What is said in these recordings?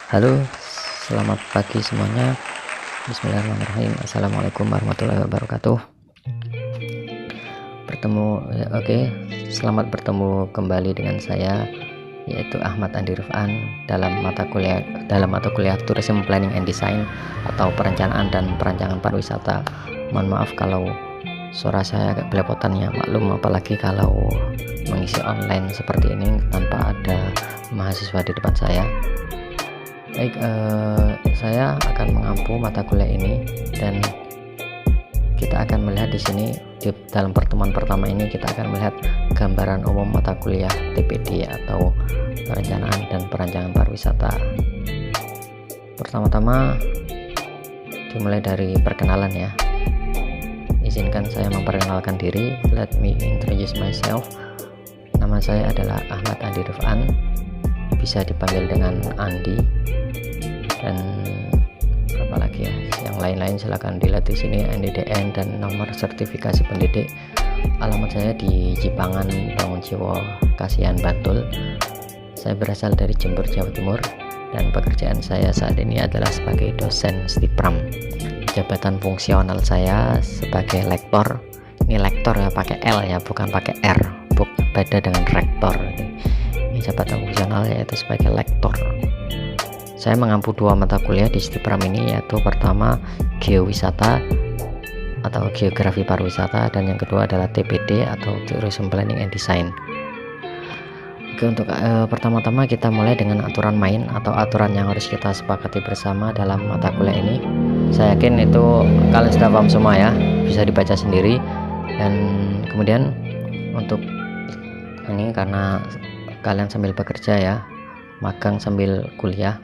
Halo, selamat pagi semuanya. Bismillahirrahmanirrahim. Assalamualaikum warahmatullahi wabarakatuh. Selamat bertemu kembali dengan saya, yaitu Ahmad Andi Rifan dalam mata kuliah Tourism Planning and Design atau perencanaan dan perancangan pariwisata. Mohon maaf kalau suara saya agak belepotan ya, maklum, apalagi kalau mengisi online seperti ini tanpa ada mahasiswa di depan saya. Baik, saya akan mengampu mata kuliah ini dan kita akan melihat di sini dalam pertemuan pertama ini kita akan melihat gambaran umum mata kuliah TPD atau perencanaan dan perancangan pariwisata. Pertama-tama dimulai dari perkenalan ya. Izinkan saya memperkenalkan diri. Let me introduce myself. Nama saya adalah Ahmad Andi Rifan, bisa dipanggil dengan Andi. Dan apalagi ya, yang lain-lain silahkan dilihat di sini, NDDN dan nomor sertifikasi pendidik. Alamat saya di Jipangan, Bangunjiwo, Kasihan, Bantul. Saya berasal dari Jember, Jawa Timur, dan pekerjaan saya saat ini adalah sebagai dosen Stipram. Jabatan fungsional saya sebagai lektor. Ini lektor ya, pakai L ya, bukan pakai R. Beda dengan rektor. Ini jabatan fungsional yaitu sebagai lektor. Saya mengampu 2 mata kuliah di Stipram ini, yaitu pertama geowisata atau geografi pariwisata, dan yang kedua adalah TPD atau Tourism Planning and Design. Oke, untuk pertama-tama kita mulai dengan aturan main atau aturan yang harus kita sepakati bersama dalam mata kuliah ini. Saya yakin itu kalian sudah paham semua ya, bisa dibaca sendiri. Dan kemudian untuk ini karena kalian sambil bekerja ya, magang sambil kuliah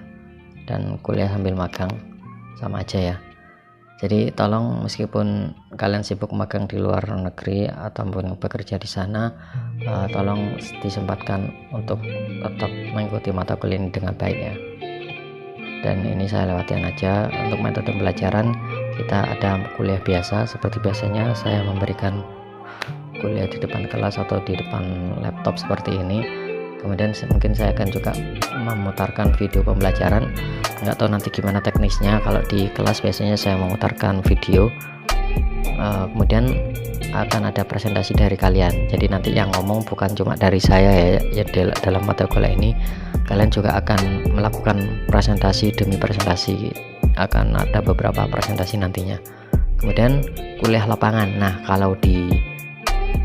dan kuliah sambil magang sama aja ya. Jadi tolong, meskipun kalian sibuk magang di luar negeri ataupun bekerja di sana, tolong disempatkan untuk tetap mengikuti mata kuliah ini dengan baik ya. Dan ini saya lewatkan aja. Untuk metode pembelajaran kita ada kuliah biasa, seperti biasanya saya memberikan kuliah di depan kelas atau di depan laptop seperti ini. Kemudian mungkin saya akan juga memutarkan video pembelajaran. Nggak tahu nanti gimana teknisnya, kalau di kelas biasanya saya memutarkan video. Kemudian akan ada presentasi dari kalian, jadi nanti yang ngomong bukan cuma dari saya ya, dalam mata kuliah ini kalian juga akan melakukan presentasi demi presentasi, akan ada beberapa presentasi nantinya. Kemudian kuliah lapangan. Nah, kalau di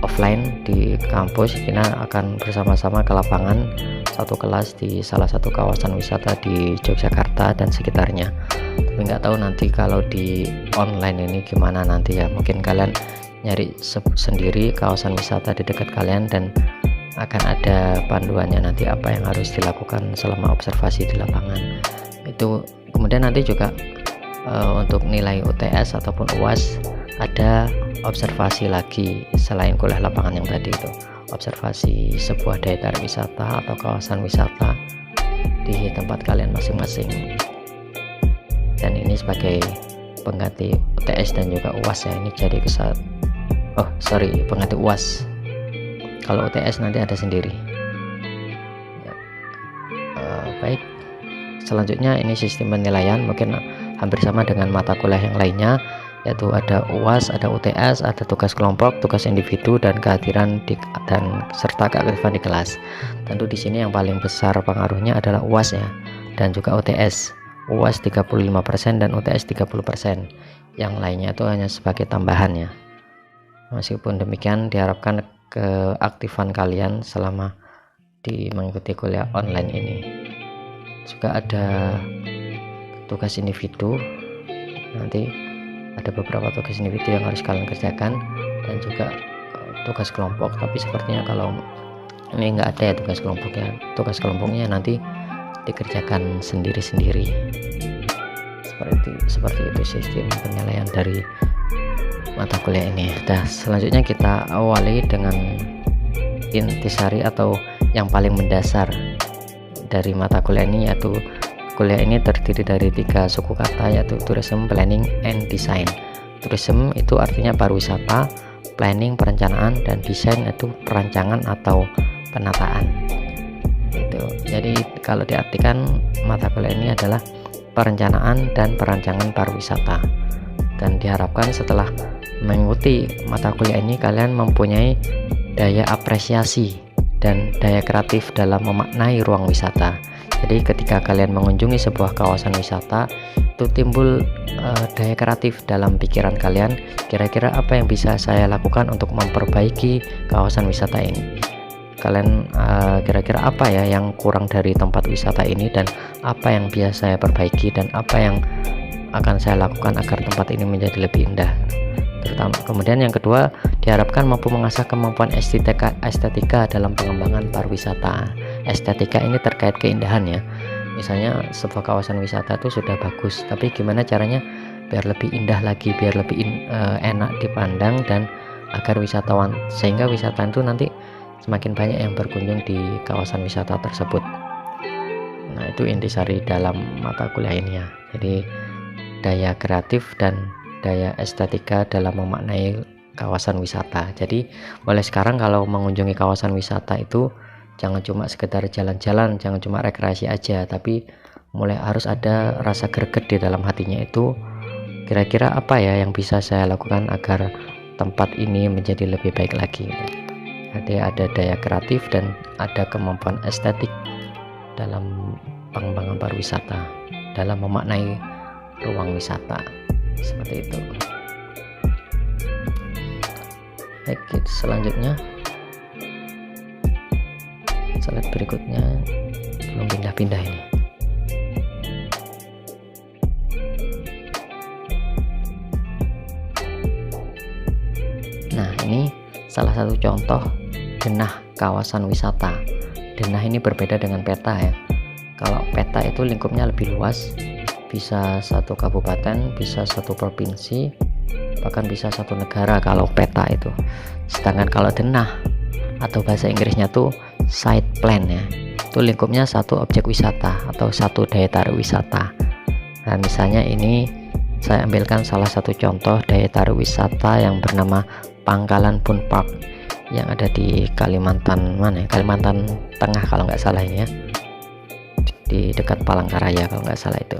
offline di kampus kita akan bersama-sama ke lapangan, satu kelas di salah satu kawasan wisata di Yogyakarta dan sekitarnya. Tapi nggak tahu nanti kalau di online ini gimana nanti ya, mungkin kalian nyari sendiri kawasan wisata di dekat kalian dan akan ada panduannya nanti apa yang harus dilakukan selama observasi di lapangan itu. Kemudian nanti juga untuk nilai UTS ataupun UAS ada observasi lagi selain kuliah lapangan yang tadi itu, observasi sebuah daya tarik wisata atau kawasan wisata di tempat kalian masing-masing. Dan ini sebagai pengganti UTS dan juga UAS ya, ini jadi pengganti UAS. Kalau UTS nanti ada sendiri ya. Baik, selanjutnya ini sistem penilaian mungkin hampir sama dengan mata kuliah yang lainnya, yaitu ada UAS, ada UTS, ada tugas kelompok, tugas individu, dan kehadiran serta keaktifan di kelas. Tentu di sini yang paling besar pengaruhnya adalah UAS ya, dan juga UTS. UAS 35% dan UTS 30%. Yang lainnya itu hanya sebagai tambahan ya. Meskipun demikian, diharapkan keaktifan kalian selama mengikuti kuliah online ini. Juga ada tugas individu, nanti ada beberapa tugas individu yang harus kalian kerjakan, dan juga tugas kelompok. Tapi sepertinya kalau ini nggak ada ya tugas kelompoknya. Tugas kelompoknya nanti dikerjakan sendiri-sendiri. Seperti itu sistem penilaian dari mata kuliah ini. Nah, selanjutnya kita awali dengan intisari atau yang paling mendasar dari mata kuliah ini, yaitu kuliah ini terdiri dari 3 suku kata, yaitu Tourism Planning and Design. Tourism itu artinya pariwisata, planning perencanaan, dan desain itu perancangan atau penataan. Itu Jadi kalau diartikan mata kuliah ini adalah perencanaan dan perancangan pariwisata, dan diharapkan setelah mengikuti mata kuliah ini kalian mempunyai daya apresiasi dan daya kreatif dalam memaknai ruang wisata. Jadi ketika kalian mengunjungi sebuah kawasan wisata, itu timbul daya kreatif dalam pikiran kalian, kira-kira apa yang bisa saya lakukan untuk memperbaiki kawasan wisata ini. Kalian kira-kira apa ya yang kurang dari tempat wisata ini, dan apa yang bisa saya perbaiki, dan apa yang akan saya lakukan agar tempat ini menjadi lebih indah. Terutama kemudian yang kedua, diharapkan mampu mengasah kemampuan estetika dalam pengembangan pariwisata. Estetika ini terkait keindahan ya. Misalnya sebuah kawasan wisata itu sudah bagus, tapi gimana caranya biar lebih indah lagi, biar lebih enak dipandang, dan agar wisatawan, sehingga wisatawan itu nanti semakin banyak yang berkunjung di kawasan wisata tersebut. Nah, itu intisari dalam mata kuliah ini ya. Jadi daya kreatif dan daya estetika dalam memaknai kawasan wisata. Jadi mulai sekarang kalau mengunjungi kawasan wisata itu jangan cuma sekedar jalan-jalan, jangan cuma rekreasi aja, tapi mulai harus ada rasa greget di dalam hatinya, itu kira-kira apa ya yang bisa saya lakukan agar tempat ini menjadi lebih baik lagi. Jadi ada daya kreatif dan ada kemampuan estetik dalam pengembangan pariwisata, dalam memaknai ruang wisata, seperti itu. Baik, selanjutnya slide berikutnya, belum pindah-pindah ini. Nah, ini salah satu contoh denah kawasan wisata. Denah ini berbeda dengan peta ya. Kalau peta itu lingkupnya lebih luas, bisa satu kabupaten, bisa satu provinsi, bahkan bisa satu negara kalau peta itu. Sedangkan kalau denah atau bahasa Inggrisnya tuh site plan ya, itu lingkupnya satu objek wisata atau satu daya tarik wisata. Nah, misalnya ini saya ambilkan salah satu contoh daya tarik wisata yang bernama Pangkalan Bun Park yang ada di Kalimantan mana ya? Kalimantan Tengah kalau nggak salah ini ya, di dekat Palangkaraya kalau nggak salah itu.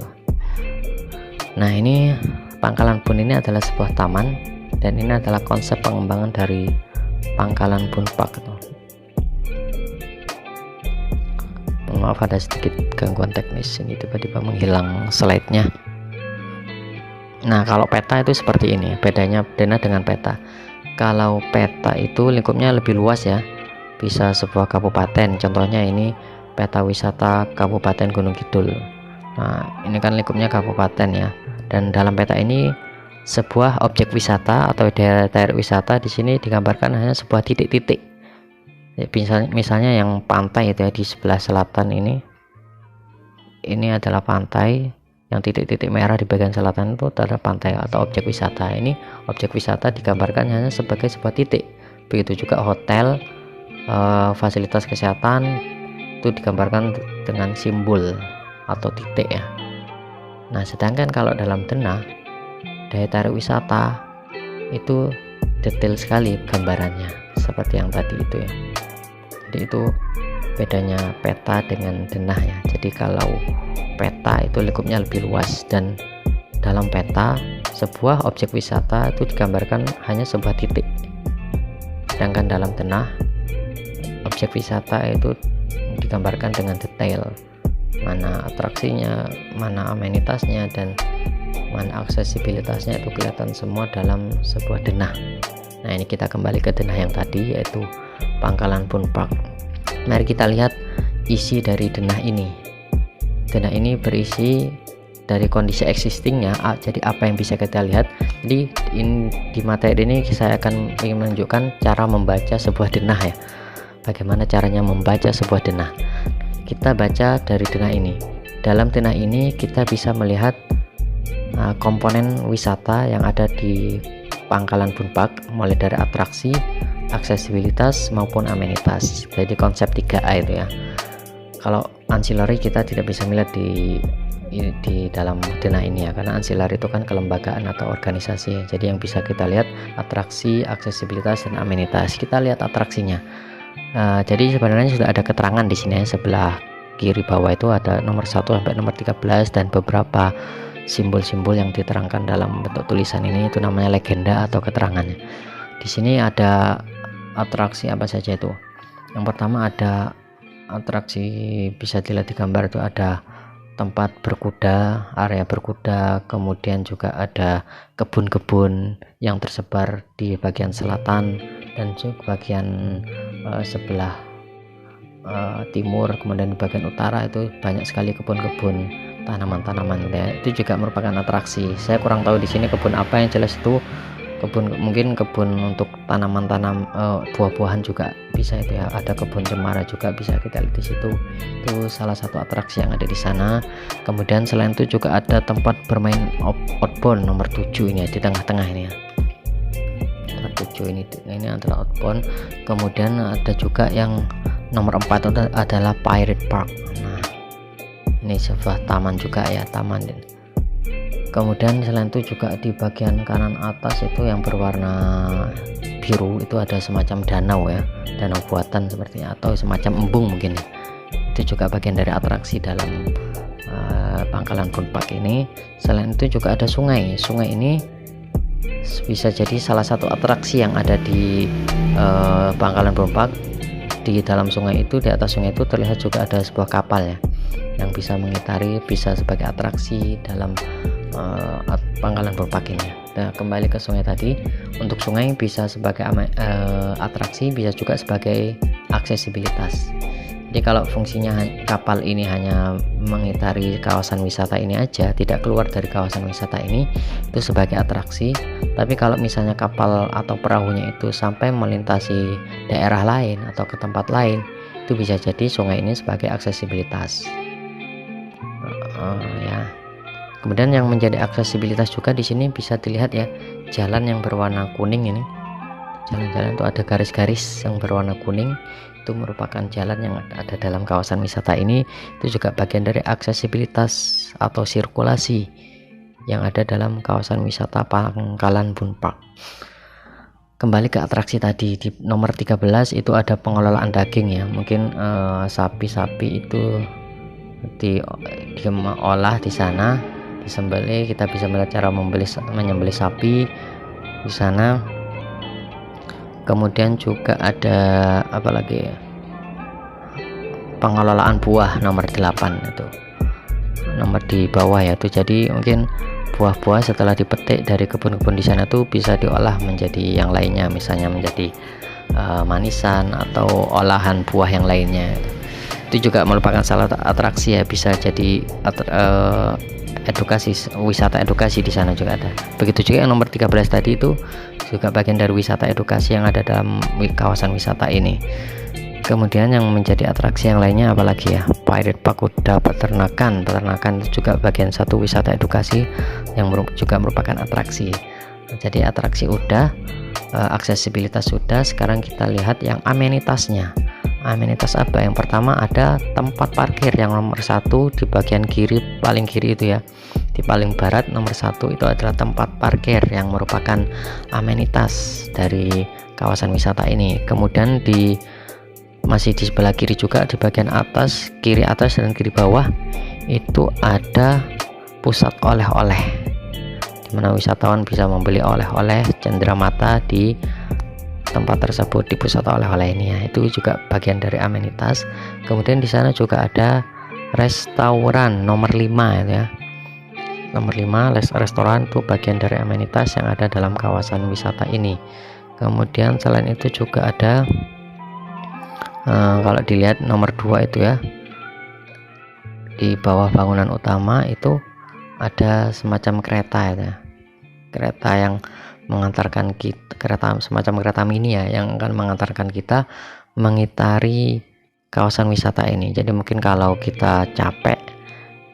Nah, ini Pangkalan Bun ini adalah sebuah taman, dan ini adalah konsep pengembangan dari Pangkalan Bun Park. Maaf ada sedikit gangguan teknis, ini tiba-tiba menghilang slide-nya. Nah, kalau peta itu seperti ini, bedanya denah dengan peta. Kalau peta itu lingkupnya lebih luas ya, bisa sebuah kabupaten, contohnya ini peta wisata Kabupaten Gunung Kidul. Nah, ini kan lingkupnya kabupaten ya, dan dalam peta ini sebuah objek wisata atau daya tarik wisata di sini digambarkan hanya sebuah titik-titik. Misalnya yang pantai itu ya, di sebelah selatan ini adalah pantai, yang titik-titik merah di bagian selatan itu adalah pantai atau objek wisata. Ini objek wisata digambarkan hanya sebagai sebuah titik. Begitu juga hotel, fasilitas kesehatan itu digambarkan dengan simbol atau titik ya. Nah, sedangkan kalau dalam denah daya tarik wisata itu detail sekali gambarannya, seperti yang tadi itu ya. Jadi itu bedanya peta dengan denah ya. Jadi kalau peta itu lingkupnya lebih luas, dan dalam peta sebuah objek wisata itu digambarkan hanya sebuah titik. Sedangkan dalam denah objek wisata itu digambarkan dengan detail, mana atraksinya, mana amenitasnya, dan mana aksesibilitasnya itu kelihatan semua dalam sebuah denah. Nah, ini kita kembali ke denah yang tadi, yaitu Pangkalan Bun Park. Mari kita lihat isi dari denah ini. Denah ini berisi dari kondisi existingnya, jadi apa yang bisa kita lihat. Jadi di materi ini saya akan ingin menunjukkan cara membaca sebuah denah ya, bagaimana caranya membaca sebuah denah. Kita baca dari denah ini. Dalam denah ini kita bisa melihat komponen wisata yang ada di Pangkalan Bun Park, mulai dari atraksi, aksesibilitas maupun amenitas. Jadi konsep 3A itu ya. Kalau ancillary kita tidak bisa melihat di dalam denah ini ya, karena ancillary itu kan kelembagaan atau organisasi. Jadi yang bisa kita lihat atraksi, aksesibilitas, dan amenitas. Kita lihat atraksinya. Jadi sebenarnya sudah ada keterangan di sini ya, sebelah kiri bawah itu ada nomor 1 sampai nomor 13 dan beberapa simbol-simbol yang diterangkan dalam bentuk tulisan ini, itu namanya legenda atau keterangannya. Di sini ada atraksi apa saja itu. Yang pertama ada atraksi, bisa dilihat di gambar itu ada tempat berkuda, area berkuda, kemudian juga ada kebun-kebun yang tersebar di bagian selatan dan juga bagian sebelah timur, kemudian di bagian utara itu banyak sekali kebun-kebun, tanaman-tanaman ya. Itu juga merupakan atraksi. Saya kurang tahu di sini kebun apa, yang jelas itu kebun, mungkin kebun untuk tanaman-tanam buah-buahan juga bisa itu ya. Ada kebun cemara juga bisa kita lihat di situ. Itu salah satu atraksi yang ada di sana. Kemudian selain itu juga ada tempat bermain outbound nomor 7 ini ya, di tengah-tengah ini ya. Nomor 7 ini adalah outbound. Kemudian ada juga yang nomor 4 itu adalah Pirate Park. Nah, ini sebuah taman juga ya, taman. Kemudian selain itu juga di bagian kanan atas itu yang berwarna biru itu ada semacam danau ya, danau buatan sepertinya, atau semacam embung mungkin ya. Itu juga bagian dari atraksi dalam Pangkalan Bun Park ini. Selain itu juga ada sungai. Sungai ini bisa jadi salah satu atraksi yang ada di Pangkalan Bun Park. Di dalam sungai itu, di atas sungai itu terlihat juga ada sebuah kapal ya, yang bisa mengitari, bisa sebagai atraksi dalam Pangkalan Bun Park ini. Nah, kembali ke sungai tadi, untuk sungai bisa sebagai atraksi, bisa juga sebagai aksesibilitas. Jadi kalau fungsinya kapal ini hanya mengitari kawasan wisata ini aja, tidak keluar dari kawasan wisata ini, itu sebagai atraksi. Tapi kalau misalnya kapal atau perahunya itu sampai melintasi daerah lain atau ke tempat lain, itu bisa jadi sungai ini sebagai aksesibilitas ya. Kemudian yang menjadi aksesibilitas juga di sini bisa dilihat ya, jalan yang berwarna kuning ini. Jalan-jalan itu ada garis-garis yang berwarna kuning, itu merupakan jalan yang ada dalam kawasan wisata ini. Itu juga bagian dari aksesibilitas atau sirkulasi yang ada dalam kawasan wisata Pangkalan Bun Park. Kembali ke atraksi tadi, di nomor 13 itu ada pengelolaan daging ya. Mungkin sapi-sapi itu diolah di sana, disembelih. Kita bisa melihat cara menyembelih sapi di sana. Kemudian juga ada apa lagi ya, pengelolaan buah nomor 8 itu, nomor di bawah ya. Itu jadi mungkin buah-buah setelah dipetik dari kebun-kebun di sana tuh bisa diolah menjadi yang lainnya, misalnya menjadi manisan atau olahan buah yang lainnya. Itu juga merupakan salah satu atraksi ya, bisa jadi edukasi, wisata edukasi di sana juga ada. Begitu juga yang nomor 13 tadi itu juga bagian dari wisata edukasi yang ada dalam kawasan wisata ini. Kemudian yang menjadi atraksi yang lainnya apalagi ya, Pirate Park, kuda, peternakan itu juga bagian satu wisata edukasi yang juga merupakan atraksi. Jadi atraksi udah, aksesibilitas sudah. Sekarang kita lihat yang amenitasnya. Amenitas apa? Yang pertama ada tempat parkir yang nomor 1 di bagian kiri, paling kiri itu ya, di paling barat nomor 1 itu adalah tempat parkir yang merupakan amenitas dari kawasan wisata ini. Kemudian masih di sebelah kiri juga, di bagian atas, kiri atas dan kiri bawah itu ada pusat oleh-oleh, di mana wisatawan bisa membeli oleh-oleh cenderamata di tempat tersebut, di pusat oleh-oleh ini ya. Itu juga bagian dari amenitas. Kemudian di sana juga ada restoran nomor 5 ya. Nomor 5 restoran itu bagian dari amenitas yang ada dalam kawasan wisata ini. Kemudian selain itu juga ada kalau dilihat nomor 2 itu ya, di bawah bangunan utama itu ada semacam kereta ya. Kereta yang mengantarkan kita, semacam kereta mini ya, yang akan mengantarkan kita mengitari kawasan wisata ini. Jadi mungkin kalau kita capek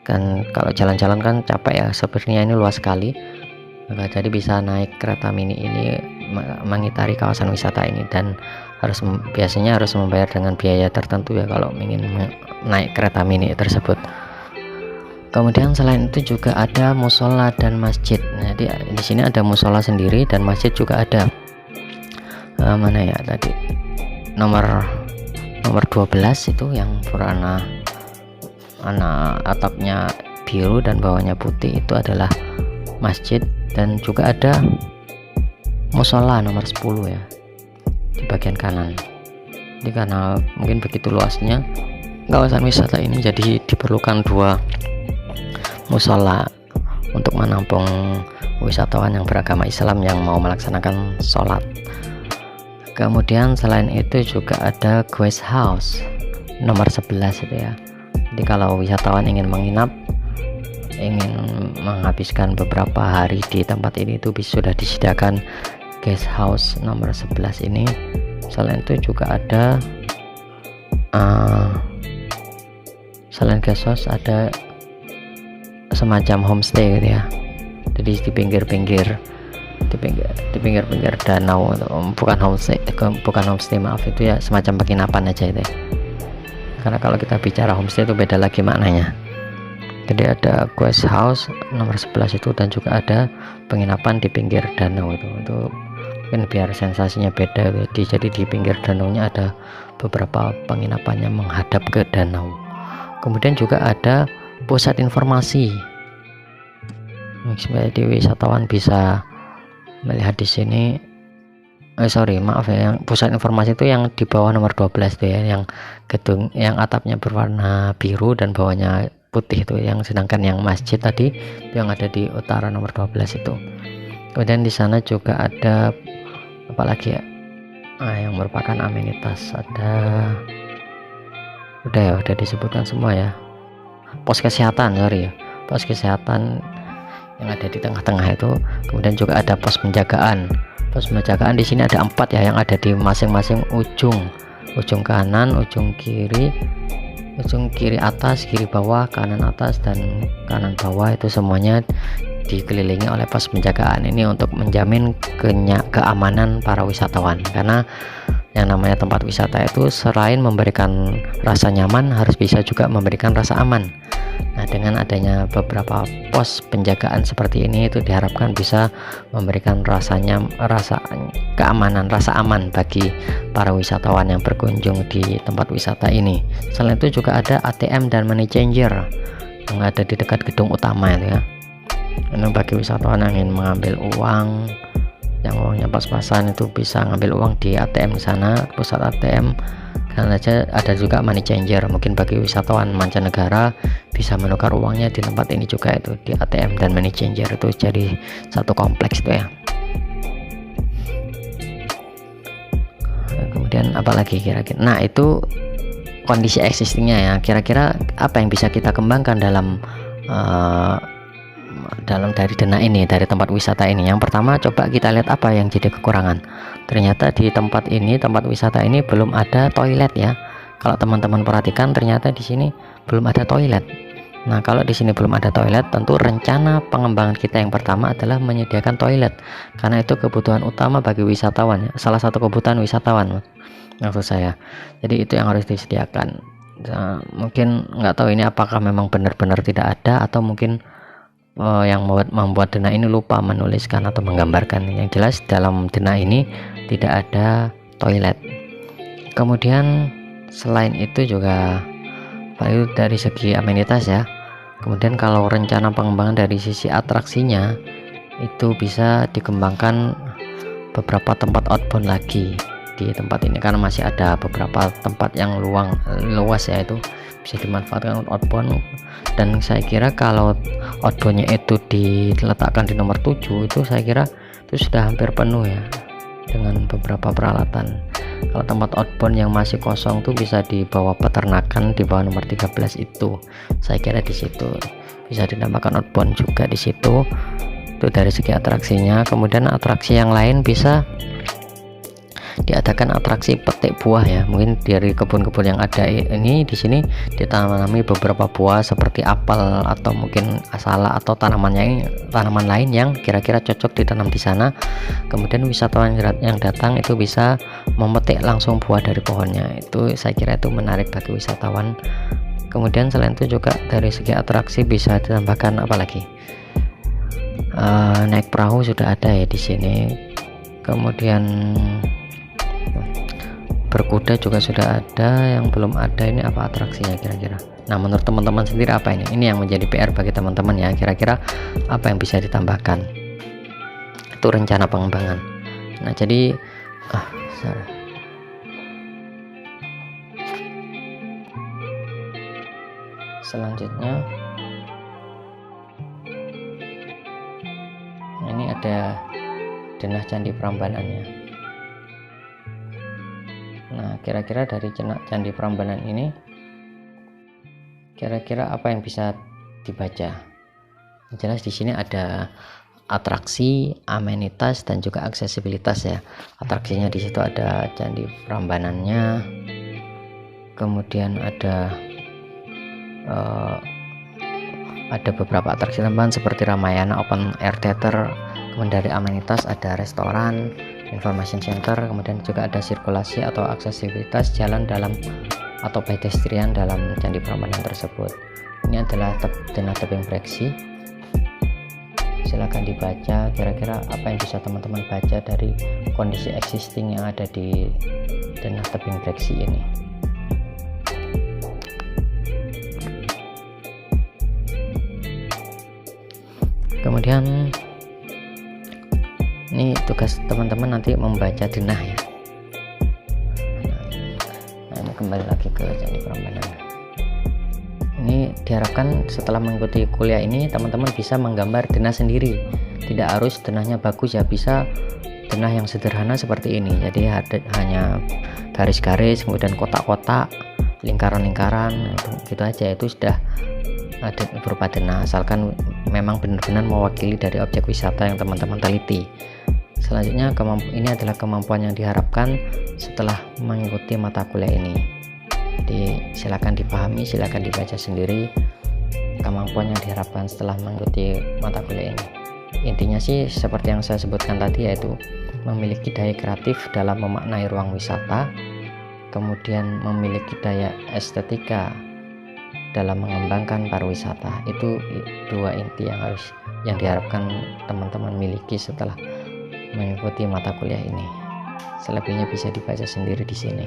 kan, kalau jalan-jalan kan capek ya, sebenarnya ini luas sekali, maka jadi bisa naik kereta mini ini mengitari kawasan wisata ini, dan biasanya harus membayar dengan biaya tertentu ya kalau ingin naik kereta mini tersebut. Kemudian selain itu juga ada musola dan masjid. Nah, di sini ada musola sendiri dan masjid juga ada. Mana ya tadi? Nomor 12 itu yang berwarna atapnya biru dan bawahnya putih itu adalah masjid, dan juga ada musola nomor 10 ya di bagian kanan. Jadi karena mungkin begitu luasnya kawasan wisata ini, jadi diperlukan 2 musola untuk menampung wisatawan yang beragama Islam yang mau melaksanakan sholat. Kemudian selain itu juga ada guest house nomor 11 itu ya. Jadi kalau wisatawan ingin menginap, ingin menghabiskan beberapa hari di tempat ini, itu sudah disediakan guest house nomor 11 ini. Selain itu juga ada selain guest house ada semacam homestay gitu ya. Jadi di pinggir-pinggir danau, bukan homestay maaf, itu ya semacam penginapan aja itu ya. Karena kalau kita bicara homestay itu beda lagi maknanya. Jadi ada guest house nomor 11 itu, dan juga ada penginapan di pinggir danau itu mungkin biar sensasinya beda gitu. Jadi di pinggir danaunya ada beberapa penginapannya menghadap ke danau. Kemudian juga ada pusat informasi, jadi wisatawan bisa melihat di sini. Maaf ya, yang pusat informasi itu yang di bawah nomor 12 tuh ya, yang gedung yang atapnya berwarna biru dan bawahnya putih itu, sedangkan yang masjid tadi yang ada di utara nomor 12 itu. Kemudian di sana juga ada apa lagi ya, yang merupakan amenitas, udah disebutkan semua ya. Pos kesehatan yang ada di tengah-tengah itu. Kemudian juga ada pos penjagaan di sini ada 4 ya, yang ada di masing-masing ujung kanan, ujung kiri atas, kiri bawah, kanan atas, dan kanan bawah. Itu semuanya dikelilingi oleh pos penjagaan ini untuk menjamin keamanan para wisatawan. Karena yang namanya tempat wisata itu selain memberikan rasa nyaman, harus bisa juga memberikan rasa aman. Nah, dengan adanya beberapa pos penjagaan seperti ini, itu diharapkan bisa memberikan rasa keamanan, rasa aman bagi para wisatawan yang berkunjung di tempat wisata ini. Selain itu juga ada ATM dan money changer yang ada di dekat gedung utama itu ya. Ini bagi wisatawan yang ingin mengambil uang, yang uangnya pas-pasan, itu bisa ngambil uang di ATM di sana, pusat ATM. Dan ada juga money changer, mungkin bagi wisatawan mancanegara bisa menukar uangnya di tempat ini juga, itu di ATM dan money changer itu jadi satu kompleks itu ya. Kemudian apalagi kira-kira, nah itu kondisi existingnya ya. Kira-kira apa yang bisa kita kembangkan dalam dari dana ini, dari tempat wisata ini. Yang pertama, coba kita lihat apa yang jadi kekurangan. Ternyata di tempat wisata ini belum ada toilet ya. Kalau teman-teman perhatikan, ternyata di sini belum ada toilet. Nah, kalau di sini belum ada toilet, tentu rencana pengembangan kita yang pertama adalah menyediakan toilet, karena itu kebutuhan utama bagi wisatawan ya. Salah satu kebutuhan wisatawan maksud saya. Jadi itu yang harus disediakan. Nah, mungkin nggak tahu ini apakah memang benar-benar tidak ada, atau mungkin yang membuat dana ini lupa menuliskan atau menggambarkan. Yang jelas dalam dana ini tidak ada toilet. Kemudian selain itu juga itu dari segi amenitas ya. Kemudian kalau rencana pengembangan dari sisi atraksinya, itu bisa dikembangkan beberapa tempat outbound lagi di tempat ini, karena masih ada beberapa tempat yang luas ya, itu bisa dimanfaatkan outbound. Dan saya kira kalau outboundnya itu diletakkan di nomor 7, itu saya kira itu sudah hampir penuh ya dengan beberapa peralatan. Kalau tempat outbound yang masih kosong tuh bisa di bawah peternakan, di bawah nomor 13 itu. Saya kira di situ bisa ditambahkan outbound juga di situ. Itu dari segi atraksinya. Kemudian atraksi yang lain bisa diadakan atraksi petik buah ya. Mungkin dari kebun-kebun yang ada ini di sini ditanami beberapa buah seperti apel atau mungkin asala atau tanaman lain yang kira-kira cocok ditanam di sana. Kemudian wisatawan yang datang itu bisa memetik langsung buah dari pohonnya. Itu saya kira itu menarik bagi wisatawan. Kemudian selain itu juga dari segi atraksi bisa ditambahkan apa lagi? Naik perahu sudah ada ya di sini. Kemudian berkuda juga sudah ada. Yang belum ada ini apa atraksinya kira-kira? Nah, menurut teman-teman sendiri apa ini? Ini yang menjadi PR bagi teman-teman ya. Kira-kira apa yang bisa ditambahkan? Itu rencana pengembangan. Nah, jadi selanjutnya ini ada denah Candi Prambanan ya. Nah, kira-kira dari Candi Prambanan ini kira-kira apa yang bisa dibaca? Jelas di sini ada atraksi, amenitas, dan juga aksesibilitas ya. Atraksinya di situ ada Candi Prambanannya, kemudian ada beberapa atraksi tambahan seperti Ramayana Open Air Theater. Kemudian dari amenitas ada restoran, information center, kemudian juga ada sirkulasi atau aksesibilitas jalan dalam atau pedestrian dalam Candi Prambanan tersebut. Ini adalah denah tebing breksi. Silakan dibaca kira-kira apa yang bisa teman-teman baca dari kondisi existing yang ada di denah tebing breksi ini. Kemudian ini tugas teman-teman nanti membaca denah ya. Nah, ini kembali lagi ke Candi Prambanan. Ini diharapkan setelah mengikuti kuliah ini teman-teman bisa menggambar denah sendiri. Tidak harus denahnya bagus ya, bisa denah yang sederhana seperti ini. Jadi hanya garis-garis, kemudian kotak-kotak, lingkaran-lingkaran, gitu aja, itu sudah ada berupa denah, asalkan memang benar-benar mewakili dari objek wisata yang teman-teman teliti. Selanjutnya ini adalah kemampuan yang diharapkan setelah mengikuti mata kuliah ini. Jadi silakan dipahami, silakan dibaca sendiri kemampuan yang diharapkan setelah mengikuti mata kuliah ini. Intinya sih seperti yang saya sebutkan tadi, yaitu memiliki daya kreatif dalam memaknai ruang wisata, kemudian memiliki daya estetika dalam mengembangkan pariwisata. Itu dua inti yang diharapkan teman-teman miliki setelah mengikuti mata kuliah ini. Selebihnya bisa dibaca sendiri di sini.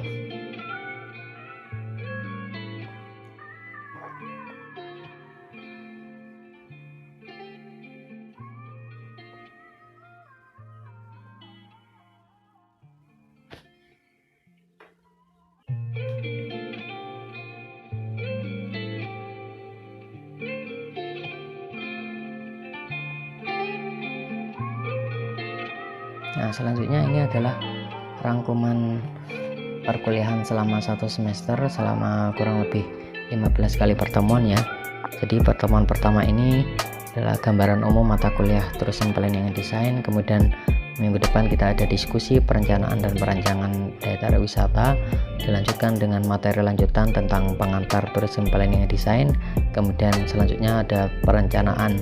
Nah, selanjutnya ini adalah rangkuman perkuliahan selama 1 semester, selama kurang lebih 15 kali pertemuan ya. Jadi pertemuan pertama ini adalah gambaran umum mata kuliah Tourism Planning and Design. Kemudian minggu depan kita ada diskusi perencanaan dan perancangan daya tarik wisata. Dilanjutkan dengan materi lanjutan tentang pengantar Tourism Planning and Design. Kemudian selanjutnya ada perencanaan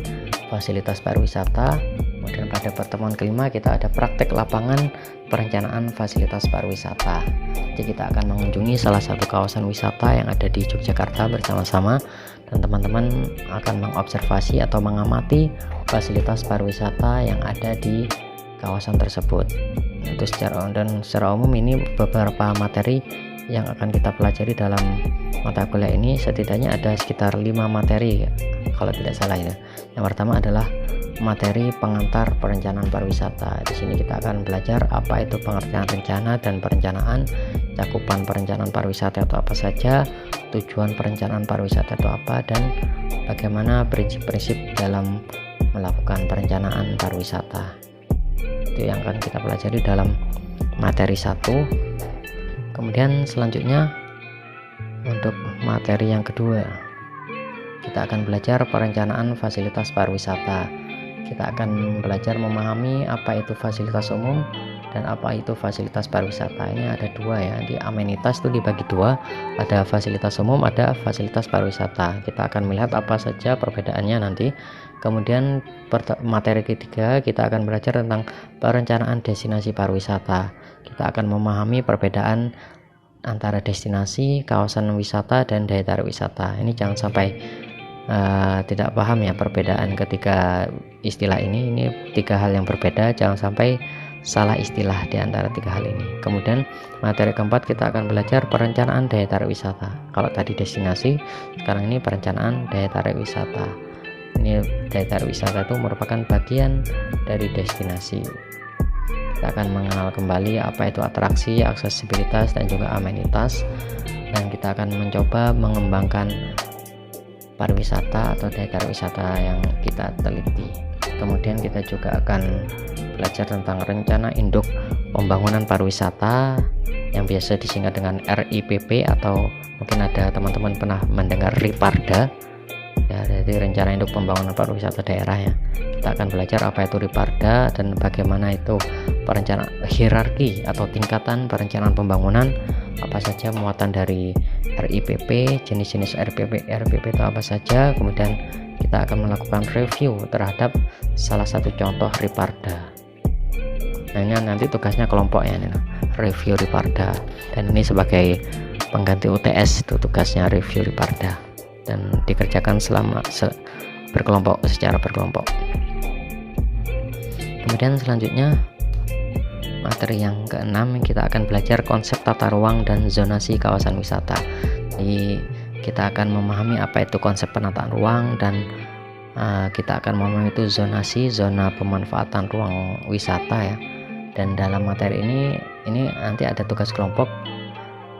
fasilitas pariwisata. Kemudian pada pertemuan kelima kita ada praktek lapangan perencanaan fasilitas pariwisata. Jadi kita akan mengunjungi salah satu kawasan wisata yang ada di Yogyakarta bersama-sama, dan teman-teman akan mengobservasi atau mengamati fasilitas pariwisata yang ada di kawasan tersebut. Itu secara umum ini beberapa materi yang akan kita pelajari dalam mata kuliah ini. Setidaknya ada sekitar 5 materi kalau tidak salah ya. Yang pertama adalah materi pengantar perencanaan pariwisata. Di sini kita akan belajar apa itu pengertian rencana dan perencanaan, cakupan perencanaan pariwisata itu apa saja, tujuan perencanaan pariwisata itu apa, dan bagaimana prinsip-prinsip dalam melakukan perencanaan pariwisata. Itu yang akan kita pelajari dalam materi 1. Kemudian selanjutnya untuk materi yang kedua, kita akan belajar perencanaan fasilitas pariwisata. Kita akan belajar memahami apa itu fasilitas umum dan apa itu fasilitas pariwisata. Ini ada 2 ya, di amenitas itu dibagi 2, ada fasilitas umum, ada fasilitas pariwisata. Kita akan melihat apa saja perbedaannya nanti. Kemudian materi ketiga kita akan belajar tentang perencanaan destinasi pariwisata. Kita akan memahami perbedaan antara destinasi, kawasan wisata, dan daya tarik wisata. Ini jangan sampai tidak paham ya perbedaan ketiga istilah ini 3 hal yang berbeda. Jangan sampai salah istilah di antara tiga hal ini. Kemudian materi keempat kita akan belajar perencanaan daya tarik wisata. Kalau tadi destinasi, sekarang ini perencanaan daya tarik wisata. Ini daya tarik wisata itu merupakan bagian dari destinasi. Kita akan mengenal kembali apa itu atraksi, aksesibilitas, dan juga amenitas, dan kita akan mencoba mengembangkan pariwisata atau daya tarik wisata yang kita teliti. Kemudian kita juga akan belajar tentang rencana induk pembangunan pariwisata yang biasa disingkat dengan RIPP, atau mungkin ada teman-teman pernah mendengar RIPARDA ya, jadi rencana induk pembangunan pariwisata daerah ya. Kita akan belajar apa itu RIPARDA dan bagaimana itu perencanaan, hierarki atau tingkatan perencanaan pembangunan, apa saja muatan dari RIPP, jenis-jenis RIPP itu apa saja. Kemudian kita akan melakukan review terhadap salah satu contoh RIPARDA. Nah, ini nanti tugasnya kelompok ya, ini review RIPARDA, dan ini sebagai pengganti UTS itu tugasnya review RIPARDA, dan dikerjakan selama secara berkelompok. Kemudian selanjutnya materi yang keenam, kita akan belajar konsep tata ruang dan zonasi kawasan wisata. Jadi kita akan memahami apa itu konsep penataan ruang, dan kita akan memahami itu zonasi, zona pemanfaatan ruang wisata ya. Dan dalam materi ini nanti ada tugas kelompok,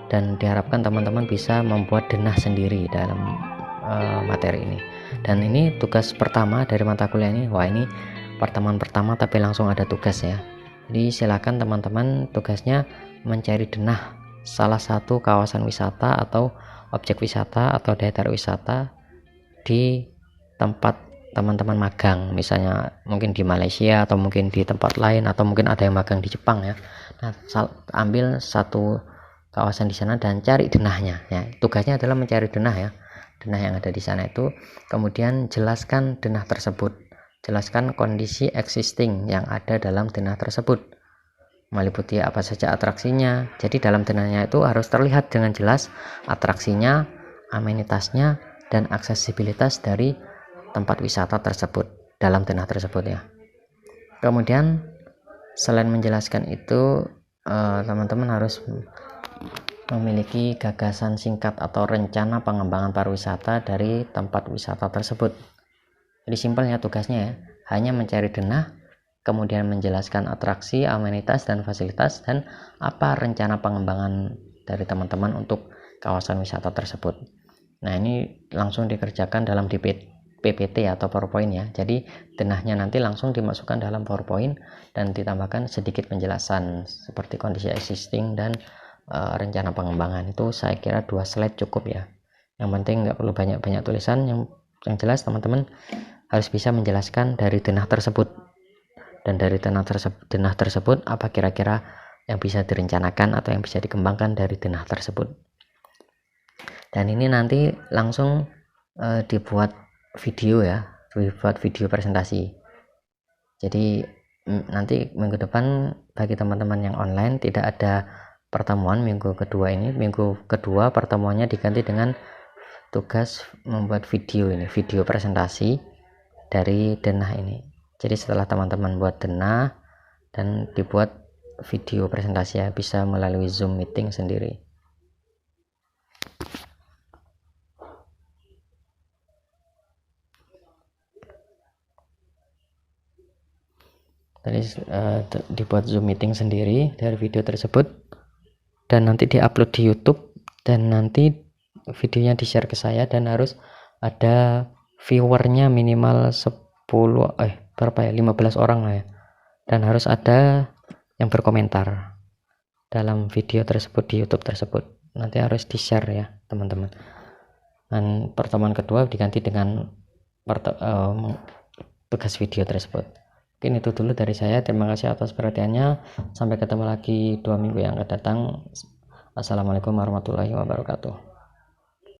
dan diharapkan teman-teman bisa membuat denah sendiri dalam materi ini. Dan ini tugas pertama dari mata kuliah ini. Wah, ini pertemuan pertama tapi langsung ada tugas ya. Jadi silakan teman-teman, tugasnya mencari denah salah satu kawasan wisata atau objek wisata atau daya tarik wisata di tempat teman-teman magang, misalnya mungkin di Malaysia atau mungkin di tempat lain, atau mungkin ada yang magang di Jepang ya. Nah, ambil satu kawasan di sana dan cari denahnya ya. Tugasnya adalah mencari denah ya, denah yang ada di sana itu. Kemudian jelaskan denah tersebut, jelaskan kondisi existing yang ada dalam denah tersebut, meliputi apa saja atraksinya. Jadi dalam denahnya itu harus terlihat dengan jelas atraksinya, amenitasnya, dan aksesibilitas dari tempat wisata tersebut dalam denah tersebut ya. Kemudian selain menjelaskan itu, teman-teman harus memiliki gagasan singkat atau rencana pengembangan pariwisata dari tempat wisata tersebut. Jadi simpelnya tugasnya ya, hanya mencari denah, kemudian menjelaskan atraksi, amenitas, dan fasilitas, dan apa rencana pengembangan dari teman-teman untuk kawasan wisata tersebut. Nah, ini langsung dikerjakan dalam PPT atau PowerPoint ya. Jadi denahnya nanti langsung dimasukkan dalam PowerPoint dan ditambahkan sedikit penjelasan seperti kondisi existing dan rencana pengembangan. Itu saya kira 2 slide cukup ya. Yang penting nggak perlu banyak-banyak tulisan, yang jelas teman-teman harus bisa menjelaskan dari denah tersebut, dan dari denah tersebut apa kira-kira yang bisa direncanakan atau yang bisa dikembangkan dari denah tersebut. Dan ini nanti langsung dibuat video ya, dibuat video presentasi. Jadi nanti minggu depan bagi teman-teman yang online tidak ada pertemuan minggu kedua ini. Minggu kedua pertemuannya diganti dengan tugas membuat video ini, video presentasi dari denah ini. Jadi setelah teman-teman buat denah dan dibuat video presentasi ya, bisa melalui Zoom meeting sendiri. Tadi dibuat Zoom meeting sendiri dari video tersebut, dan nanti diupload di YouTube, dan nanti videonya di-share ke saya, dan harus ada viewernya minimal 15 orang lah ya, dan harus ada yang berkomentar dalam video tersebut di YouTube tersebut. Nanti harus di-share ya teman-teman. Dan pertemuan kedua diganti dengan tugas video tersebut. Mungkin itu dulu dari saya. Terima kasih atas perhatiannya. Sampai ketemu lagi 2 minggu yang akan datang. Assalamualaikum warahmatullahi wabarakatuh.